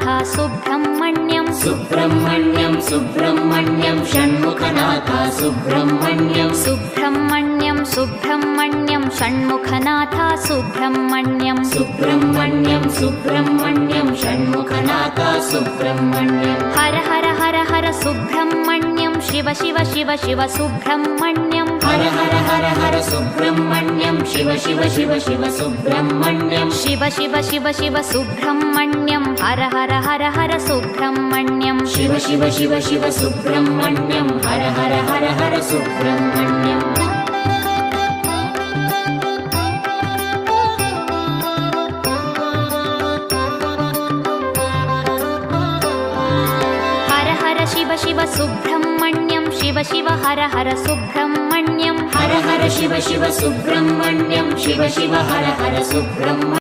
Shanmukhanath Subrahmanyam Subrahmanyam Subrahmanyam Shanmukhanath Subrahmanyam Subrahmanyam Subrahmanyam Shanmukhanath Subrahmanyam Subrahmanyam Subrahmanyam Shanmukhanath Subrahmanyam Har Har Har Har Subrahmanyam Shiva Shiva Shiva Shiva Subrahmanyam Har Har Har Har Subrahmanyam Shiva Shiva Shiva Shiva Subrahmanyam Shiva Shiva Shiva Shiva Subrahmanyam Har Har Har Har Subrahmanyam Shiva Shiva Shiva Shiva Subrahmanyam Har Har Har Har Subrahmanyam Har Har Shiva Shiva Subrahmanyam Shiva Shiva Har Har Subrahmanyam Har Har Shiva Shiva Subrahmanyam Shiva Shiva Har Har Subrahmanyam